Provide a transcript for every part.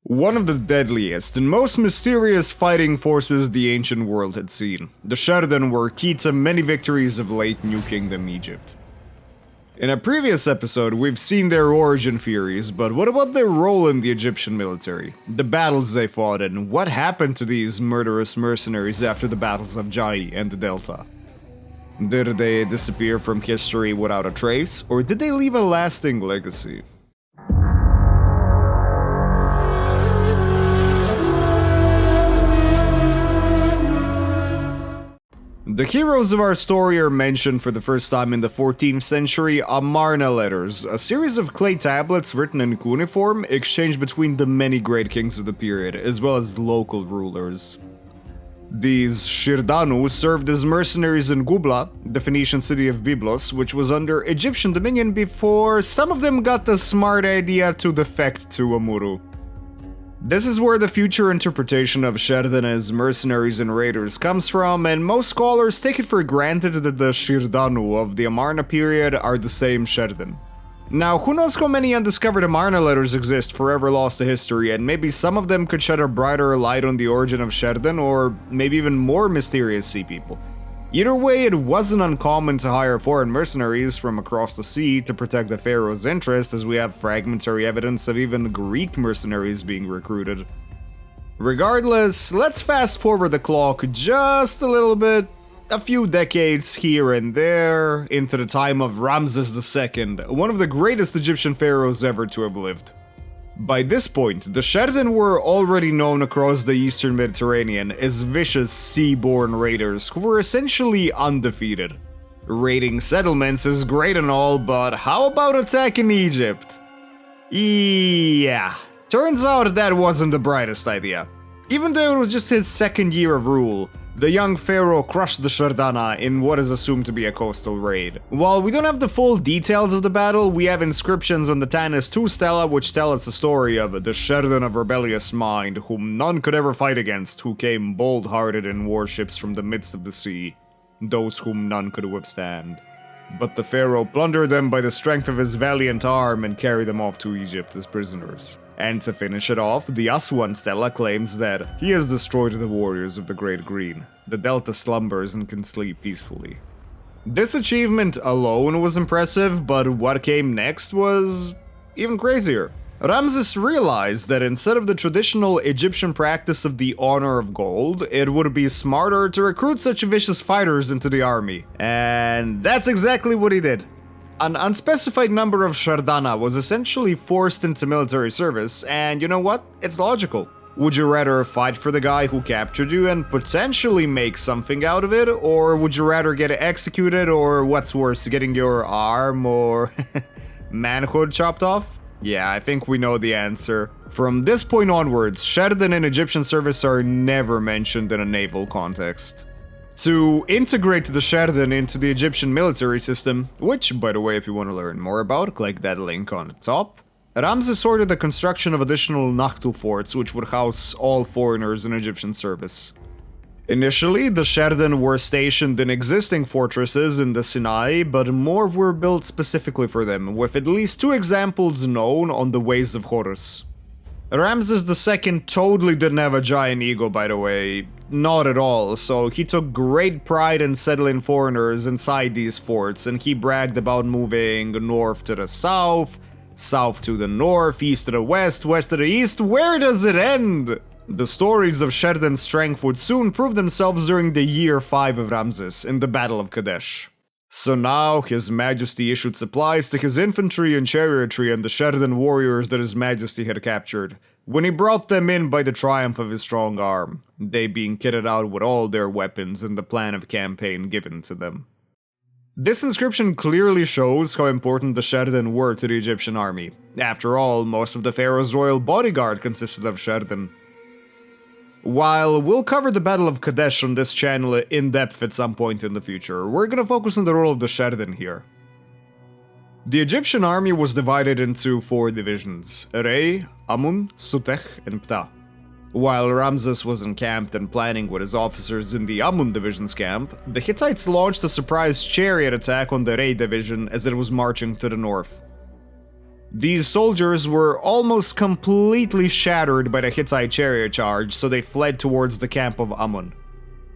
One of the deadliest and most mysterious fighting forces the ancient world had seen, the Sherden were key to many victories of late New Kingdom Egypt. In a previous episode, we've seen their origin theories, but what about their role in the Egyptian military? The battles they fought and what happened to these murderous mercenaries after the battles of Jai and the Delta? Did they disappear from history without a trace, or did they leave a lasting legacy? The heroes of our story are mentioned for the first time in the 14th century Amarna letters, a series of clay tablets written in cuneiform exchanged between the many great kings of the period, as well as local rulers. These Shirdanu served as mercenaries in Gubla, the Phoenician city of Byblos, which was under Egyptian dominion before some of them got the smart idea to defect to Amuru. This is where the future interpretation of Sherden as mercenaries and raiders comes from, and most scholars take it for granted that the Shirdanu of the Amarna period are the same Sherden. Now, who knows how many undiscovered Amarna letters exist forever lost to history, and maybe some of them could shed a brighter light on the origin of Sherden, or maybe even more mysterious sea people. Either way, it wasn't uncommon to hire foreign mercenaries from across the sea to protect the pharaoh's interest, as we have fragmentary evidence of even Greek mercenaries being recruited. Regardless, let's fast forward the clock just a little bit, a few decades here and there, into the time of Ramses II, one of the greatest Egyptian pharaohs ever to have lived. By this point, the Sherden were already known across the eastern Mediterranean as vicious sea-born raiders who were essentially undefeated. Raiding settlements is great and all, but how about attacking Egypt? Yeah, turns out that wasn't the brightest idea. Even though it was just his second year of rule, the young pharaoh crushed the Shardana in what is assumed to be a coastal raid. While we don't have the full details of the battle, we have inscriptions on the Tanis II stela which tell us the story of the Sherden of rebellious mind, whom none could ever fight against, who came bold-hearted in warships from the midst of the sea, those whom none could withstand. But the pharaoh plundered them by the strength of his valiant arm and carried them off to Egypt as prisoners. And to finish it off, the Aswan stela claims that he has destroyed the warriors of the Great Green. The Delta slumbers and can sleep peacefully. This achievement alone was impressive, but what came next was even crazier. Ramses realized that instead of the traditional Egyptian practice of the honor of gold, it would be smarter to recruit such vicious fighters into the army. And that's exactly what he did. An unspecified number of Shardana was essentially forced into military service, and you know what? It's logical. Would you rather fight for the guy who captured you and potentially make something out of it, or would you rather get executed, or what's worse, getting your arm or manhood chopped off? Yeah, I think we know the answer. From this point onwards, Sherden and Egyptian service are never mentioned in a naval context. To integrate the Sherden into the Egyptian military system, which, by the way, if you want to learn more about, click that link on the top, Ramses ordered the construction of additional Nakhtu forts which would house all foreigners in Egyptian service. Initially, the Sherden were stationed in existing fortresses in the Sinai, but more were built specifically for them, with at least 2 examples known on the ways of Horus. Ramses II totally didn't have a giant ego, by the way, not at all, so he took great pride in settling foreigners inside these forts, and he bragged about moving north to the south, south to the north, east to the west, west to the east. Where does it end? The stories of Sherden's strength would soon prove themselves during the year 5 of Ramses, in the Battle of Kadesh. So now, His Majesty issued supplies to his infantry and chariotry and the Sherden warriors that His Majesty had captured, when he brought them in by the triumph of his strong arm, they being kitted out with all their weapons and the plan of campaign given to them. This inscription clearly shows how important the Sherden were to the Egyptian army. After all, most of the pharaoh's royal bodyguard consisted of Sherden. While we'll cover the Battle of Kadesh on this channel in depth at some point in the future, we're gonna focus on the role of the Sherden here. The Egyptian army was divided into 4 divisions: Rey, Amun, Sutech, and Ptah. While Ramses was encamped and planning with his officers in the Amun division's camp, the Hittites launched a surprise chariot attack on the Rey division as it was marching to the north. These soldiers were almost completely shattered by the Hittite chariot charge, so they fled towards the camp of Amun.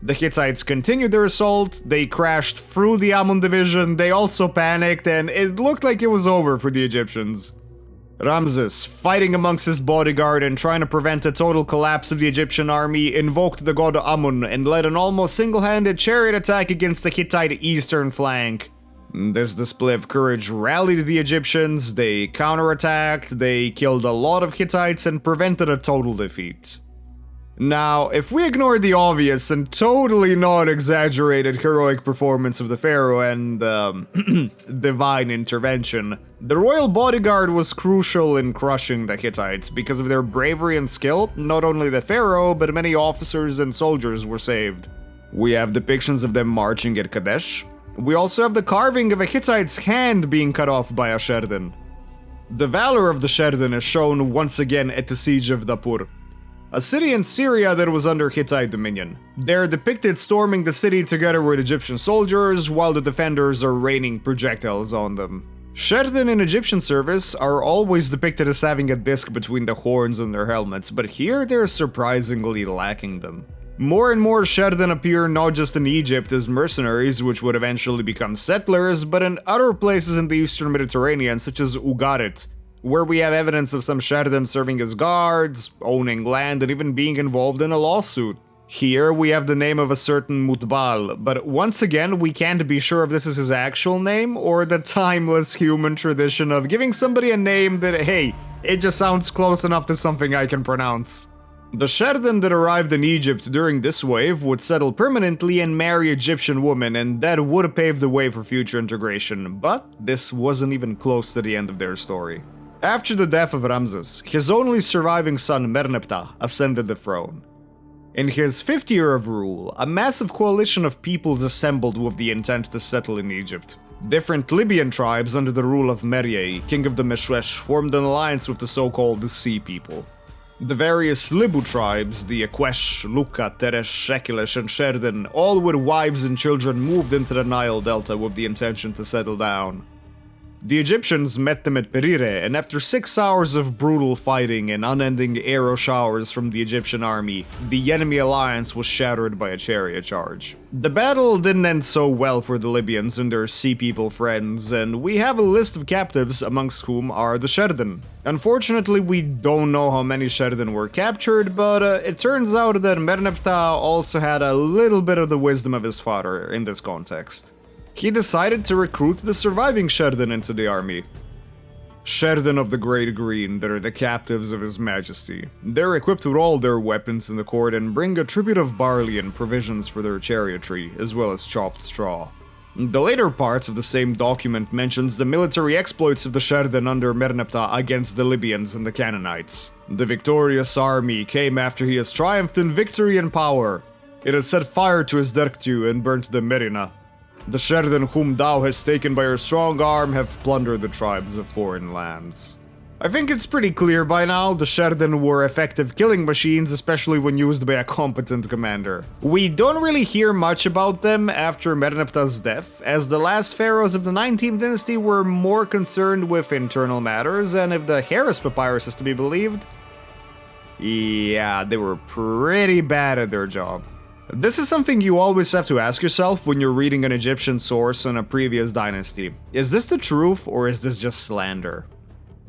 The Hittites continued their assault, they crashed through the Amun division, they also panicked, and it looked like it was over for the Egyptians. Ramses, fighting amongst his bodyguard and trying to prevent a total collapse of the Egyptian army, invoked the god Amun and led an almost single-handed chariot attack against the Hittite eastern flank. This display of courage rallied the Egyptians, they counterattacked, they killed a lot of Hittites and prevented a total defeat. Now, if we ignore the obvious and totally not exaggerated heroic performance of the pharaoh and divine intervention, the royal bodyguard was crucial in crushing the Hittites. Because of their bravery and skill, not only the pharaoh, but many officers and soldiers were saved. We have depictions of them marching at Kadesh. We also have the carving of a Hittite's hand being cut off by a Sherden. The valor of the Sherden is shown once again at the siege of Dapur, a city in Syria that was under Hittite dominion. They're depicted storming the city together with Egyptian soldiers, while the defenders are raining projectiles on them. Sherden in Egyptian service are always depicted as having a disc between the horns on their helmets, but here they're surprisingly lacking them. More and more Sherden appear not just in Egypt as mercenaries, which would eventually become settlers, but in other places in the eastern Mediterranean, such as Ugarit, where we have evidence of some Sherden serving as guards, owning land, and even being involved in a lawsuit. Here we have the name of a certain Mutbal, but once again we can't be sure if this is his actual name or the timeless human tradition of giving somebody a name that, hey, it just sounds close enough to something I can pronounce. The Sherden that arrived in Egypt during this wave would settle permanently and marry Egyptian women, and that would pave the way for future integration, but this wasn't even close to the end of their story. After the death of Ramses, his only surviving son Merneptah ascended the throne. In his 5th year of rule, a massive coalition of peoples assembled with the intent to settle in Egypt. Different Libyan tribes under the rule of Meryei, king of the Meshwesh, formed an alliance with the so-called Sea People. The various Libu tribes, the Ekwesh, Luka, Teresh, Shekilesh, and Sherden, all with wives and children, moved into the Nile Delta with the intention to settle down. The Egyptians met them at Perire, and after 6 hours of brutal fighting and unending arrow showers from the Egyptian army, the enemy alliance was shattered by a chariot charge. The battle didn't end so well for the Libyans and their Sea People friends, and we have a list of captives, amongst whom are the Sherden. Unfortunately, we don't know how many Sherden were captured, but it turns out that Merneptah also had a little bit of the wisdom of his father in this context. He decided to recruit the surviving Sherden into the army. Sherden of the Great Green, that are the captives of His Majesty. They're equipped with all their weapons in the court and bring a tribute of barley and provisions for their chariotry, as well as chopped straw. The later parts of the same document mentions the military exploits of the Sherden under Merneptah against the Libyans and the Canaanites. The victorious army came after he has triumphed in victory and power. It has set fire to his Derktu and burnt the Merina. The Sherden whom thou hast taken by your strong arm have plundered the tribes of foreign lands. I think it's pretty clear by now, the Sherden were effective killing machines, especially when used by a competent commander. We don't really hear much about them after Merneptah's death, as the last pharaohs of the 19th dynasty were more concerned with internal matters, and if the Harris Papyrus is to be believed, yeah, they were pretty bad at their job. This is something you always have to ask yourself when you're reading an Egyptian source in a previous dynasty. Is this the truth, or is this just slander?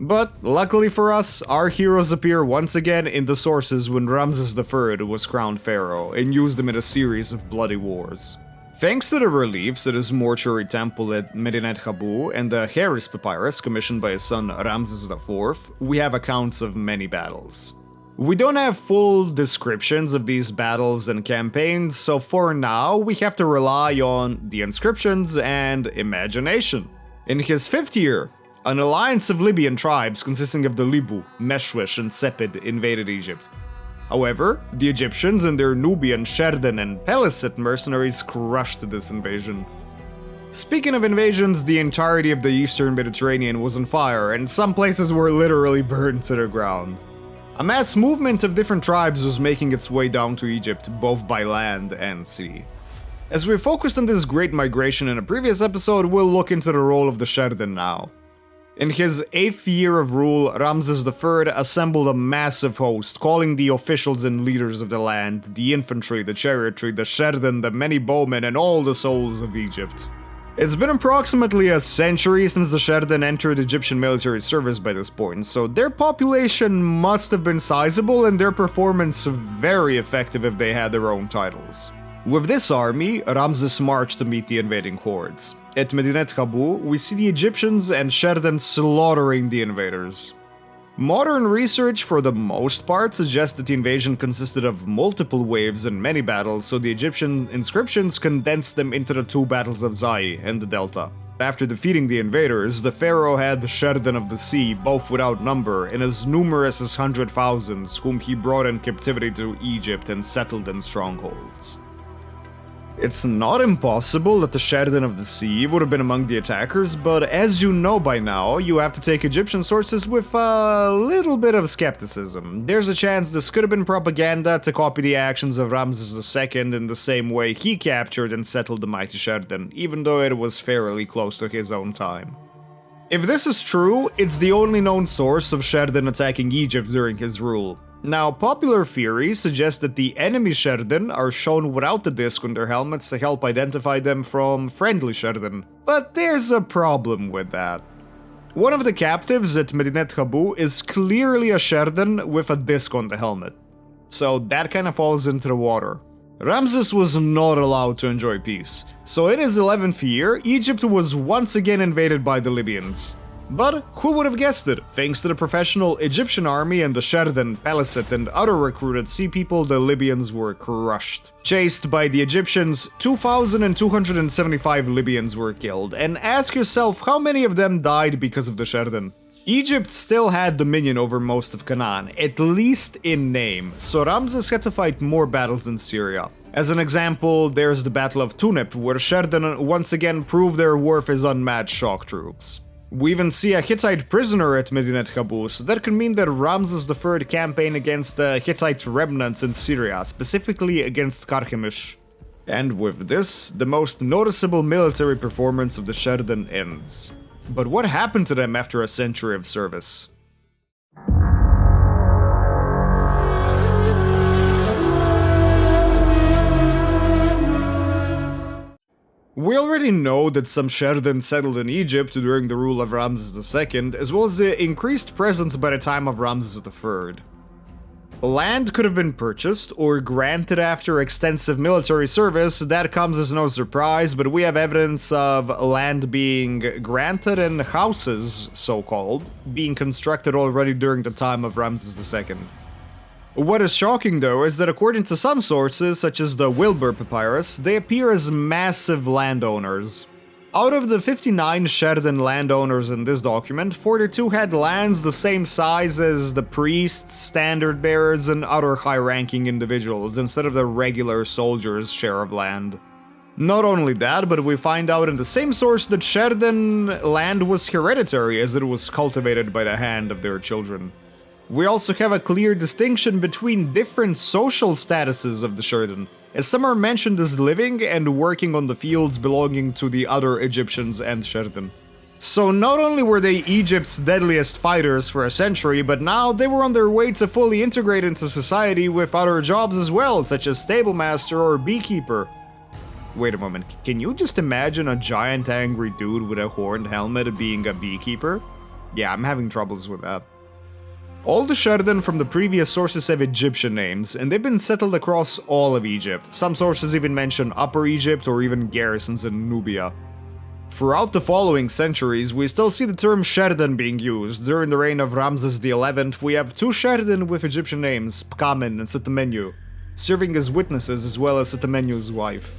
But, luckily for us, our heroes appear once again in the sources when Ramses III was crowned pharaoh, and used them in a series of bloody wars. Thanks to the reliefs at his mortuary temple at Medinet Habu and the Harris Papyrus commissioned by his son Ramses IV, we have accounts of many battles. We don't have full descriptions of these battles and campaigns, so for now we have to rely on the inscriptions and imagination. In his 5th year, an alliance of Libyan tribes consisting of the Libu, Meshwesh, and Sepid invaded Egypt. However, the Egyptians and their Nubian, Sherden, and Pelesit mercenaries crushed this invasion. Speaking of invasions, the entirety of the eastern Mediterranean was on fire, and some places were literally burned to the ground. A mass movement of different tribes was making its way down to Egypt, both by land and sea. As we focused on this great migration in a previous episode, we'll look into the role of the Sherden now. In his 8th year of rule, Ramses III assembled a massive host, calling the officials and leaders of the land, the infantry, the chariotry, the Sherden, the many bowmen, and all the souls of Egypt. It's been approximately a century since the Sherden entered Egyptian military service by this point, so their population must have been sizable and their performance very effective if they had their own titles. With this army, Ramses marched to meet the invading hordes. At Medinet Habu, we see the Egyptians and Sherden slaughtering the invaders. Modern research, for the most part, suggests that the invasion consisted of multiple waves and many battles, so the Egyptian inscriptions condensed them into the 2 battles of Zai and the Delta. After defeating the invaders, the pharaoh had the Sherden of the sea, both without number, and as numerous as 100,000s, whom he brought in captivity to Egypt and settled in strongholds. It's not impossible that the Sherden of the Sea would have been among the attackers, but as you know by now, you have to take Egyptian sources with a little bit of skepticism. There's a chance this could have been propaganda to copy the actions of Ramses II in the same way he captured and settled the mighty Sherden, even though it was fairly close to his own time. If this is true, it's the only known source of Sherden attacking Egypt during his rule. Now, popular theories suggest that the enemy Sherden are shown without the disc on their helmets to help identify them from friendly Sherden, but there's a problem with that. One of the captives at Medinet Habu is clearly a Sherden with a disc on the helmet, so that kind of falls into the water. Ramses was not allowed to enjoy peace, so in his 11th year, Egypt was once again invaded by the Libyans. But who would have guessed it? Thanks to the professional Egyptian army and the Sherden, Peliset, and other recruited sea people, the Libyans were crushed. Chased by the Egyptians, 2,275 Libyans were killed, and ask yourself how many of them died because of the Sherden. Egypt still had dominion over most of Canaan, at least in name, so Ramses had to fight more battles in Syria. As an example, there's the Battle of Tunep, where Sherden once again proved their worth as unmatched shock troops. We even see a Hittite prisoner at Medinet Habu, so that could mean that Ramses III campaigned against the Hittite remnants in Syria, specifically against Carchemish. And with this, the most noticeable military performance of the Sherden ends. But what happened to them after a century of service? We already know that some Sherden settled in Egypt during the rule of Ramses II, as well as the increased presence by the time of Ramses III. Land could have been purchased or granted after extensive military service. That comes as no surprise, but we have evidence of land being granted and houses, so-called, being constructed already during the time of Ramses II. What is shocking though is that according to some sources, such as the Wilbur Papyrus, they appear as massive landowners. Out of the 59 Sherden landowners in this document, 42 had lands the same size as the priests, standard bearers, and other high-ranking individuals, instead of the regular soldiers' share of land. Not only that, but we find out in the same source that Sherden land was hereditary, as it was cultivated by the hand of their children. We also have a clear distinction between different social statuses of the Sherden, as some are mentioned as living and working on the fields belonging to the other Egyptians and Sherden. So not only were they Egypt's deadliest fighters for a century, but now they were on their way to fully integrate into society with other jobs as well, such as stablemaster or beekeeper. Wait a moment, can you just imagine a giant angry dude with a horned helmet being a beekeeper? Yeah, I'm having troubles with that. All the Sherden from the previous sources have Egyptian names, and they've been settled across all of Egypt. Some sources even mention Upper Egypt or even garrisons in Nubia. Throughout the following centuries, we still see the term Sherden being used. During the reign of Ramses XI, we have 2 Sherden with Egyptian names, Pkamen and Setemenu, serving as witnesses as well as Setemenu's wife.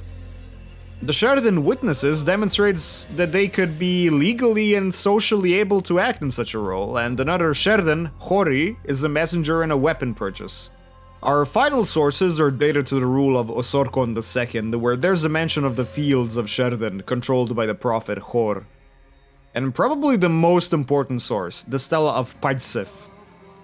The Sherden witnesses demonstrates that they could be legally and socially able to act in such a role, and another Sherden, Hori, is a messenger and a weapon purchase. Our final sources are dated to the rule of Osorkon II, where there's a mention of the fields of Sherden controlled by the prophet Hor. And probably the most important source, the stela of Paidsef.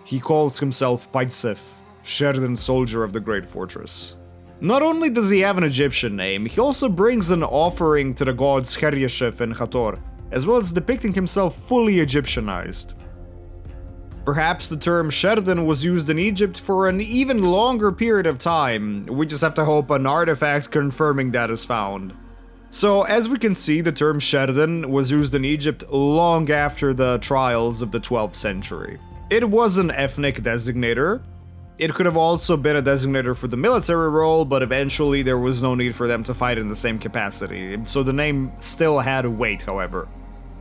He calls himself Paidsef, Sherden soldier of the great fortress. Not only does he have an Egyptian name, he also brings an offering to the gods Heryeshef and Hathor, as well as depicting himself fully Egyptianized. Perhaps the term Sherden was used in Egypt for an even longer period of time. We just have to hope an artifact confirming that is found. So, as we can see, the term Sherden was used in Egypt long after the trials of the 12th century. It was an ethnic designator. It could have also been a designator for the military role, but eventually there was no need for them to fight in the same capacity, so the name still had weight, however.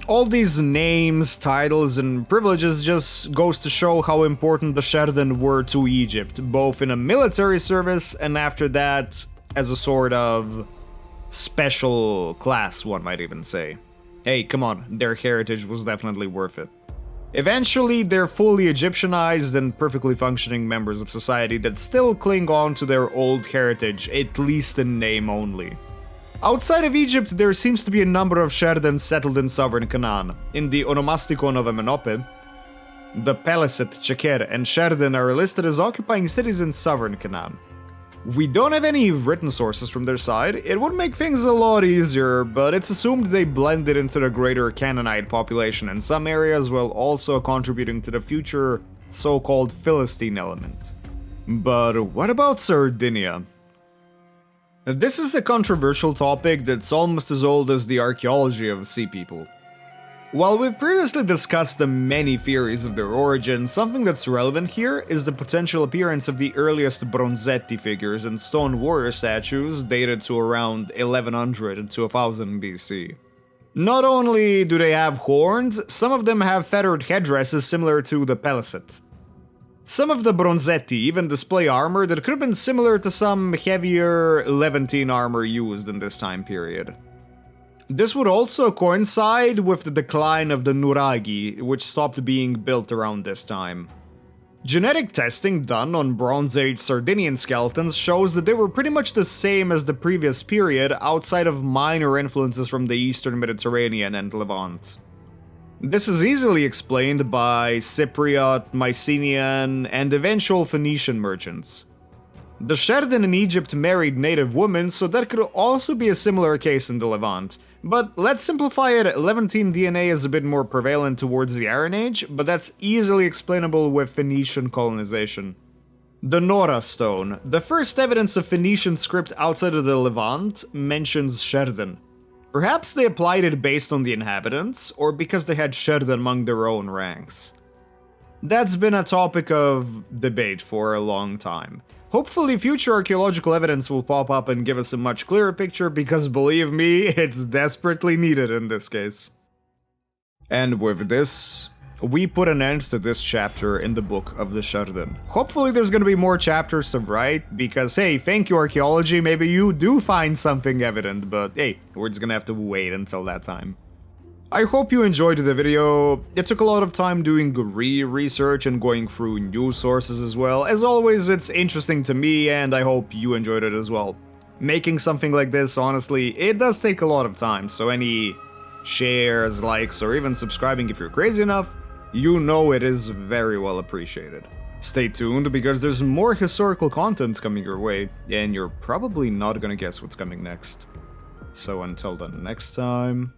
All these names, titles, and privileges just goes to show how important the Sherden were to Egypt, both in a military service and after that as a sort of special class, one might even say. Hey, come on, their heritage was definitely worth it. Eventually, they're fully Egyptianized and perfectly functioning members of society that still cling on to their old heritage, at least in name only. Outside of Egypt, there seems to be a number of Sherdens settled in southern Canaan. In the Onomasticon of Amenhotep, the Peleset, Cheker, and Sherden are listed as occupying cities in southern Canaan. We don't have any written sources from their side. It would make things a lot easier, but it's assumed they blended into the greater Canaanite population in some areas while also contributing to the future so-called Philistine element. But what about Sardinia? This is a controversial topic that's almost as old as the archaeology of Sea People. While we've previously discussed the many theories of their origin, something that's relevant here is the potential appearance of the earliest Bronzetti figures and stone warrior statues dated to around 1100 to 1000 BC. Not only do they have horns, some of them have feathered headdresses similar to the Peleset. Some of the Bronzetti even display armor that could have been similar to some heavier Levantine armor used in this time period. This would also coincide with the decline of the Nuraghi, which stopped being built around this time. Genetic testing done on Bronze Age Sardinian skeletons shows that they were pretty much the same as the previous period outside of minor influences from the Eastern Mediterranean and Levant. This is easily explained by Cypriot, Mycenaean, and eventual Phoenician merchants. The Sherden in Egypt married native women, so that could also be a similar case in the Levant. But let's simplify it, Levantine DNA is a bit more prevalent towards the Iron Age, but that's easily explainable with Phoenician colonization. The Nora stone, the first evidence of Phoenician script outside of the Levant, mentions Sherden. Perhaps they applied it based on the inhabitants, or because they had Sherden among their own ranks. That's been a topic of debate for a long time. Hopefully future archaeological evidence will pop up and give us a much clearer picture, because believe me, it's desperately needed in this case. And with this, we put an end to this chapter in the Book of the Sherden. Hopefully there's gonna be more chapters to write, because hey, thank you archaeology, maybe you do find something evident, but hey, we're just gonna have to wait until that time. I hope you enjoyed the video. It took a lot of time doing research and going through news sources as well. As always, it's interesting to me and I hope you enjoyed it as well. Making something like this, honestly, it does take a lot of time, so any shares, likes, or even subscribing if you're crazy enough, you know it is very well appreciated. Stay tuned because there's more historical content coming your way, and you're probably not gonna guess what's coming next. So until the next time...